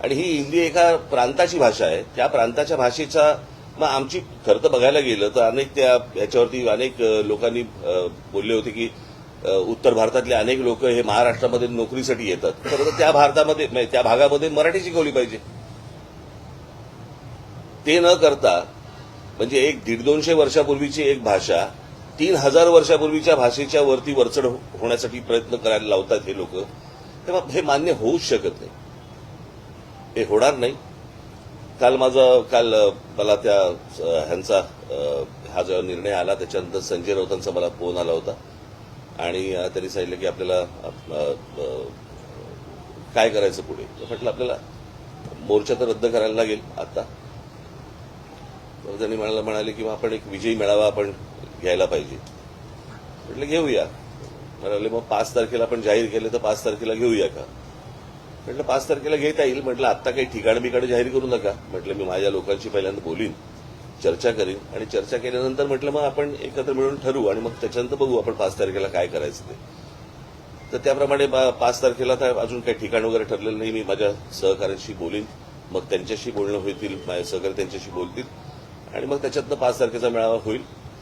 आणि ही हिंदी एका प्रांताची भाषा आहे. त्या प्रांताच्या भाषेचा मग आमची खरं तर बघायला गेलं तर अनेक याच्यावरती अनेक लोकांनी बोलले होते की उत्तर भारतातले अनेक लोक हे महाराष्ट्रामध्ये नोकरीसाठी येतात. खरं तर त्या भागामध्ये मराठी शिकवली पाहिजे. ते न करता म्हणजे एक 150-200 वर्षापूर्वीची एक भाषा 3000 वर्षापूर्वीच्या भाषेच्या वरती वरचढ होण्यासाठी प्रयत्न करायला लावतात हे लोक. तेव्हा हे मान्य होऊच शकत नाही, हे होणार नाही. काल मला त्या ह्यांचा हा जो निर्णय आला त्याच्यानंतर संजय राऊतांचा मला फोन आला होता आणि त्यांनी सांगितलं की आपल्याला काय करायचं पुढे. म्हटलं आपल्याला मोर्चा तर रद्द करायला लागेल आता. त्यांनी मला म्हणाले की आपण एक विजयी मेळावा आपण घ्यायला पाहिजे. म्हटलं घेऊया. म्हणाले मग 5 तारखेला आपण जाहीर केलं तर 5 तारखेला घेऊया का. म्हटलं 5 तारखेला घेता येईल. म्हटलं आत्ता काही ठिकाण जाहीर करू नका. म्हटलं मी माझ्या लोकांशी पहिल्यांदा बोलीन, चर्चा करीन आणि चर्चा केल्यानंतर म्हटलं मग आपण एकत्र मिळून ठरवू आणि मग त्याच्यानंतर बघू आपण 5 तारखेला काय करायचं ते. तर त्याप्रमाणे 5 तारखेला तर अजून काही ठिकाण वगैरे ठरलेलं नाही. मी माझ्या सहकाऱ्यांशी बोलीन, मग त्यांच्याशी बोलणं होईल, माझे सहकारी त्यांच्याशी बोलतील आणि मग त्याच्यातनं 5 तारखेचा मेळावा होईल.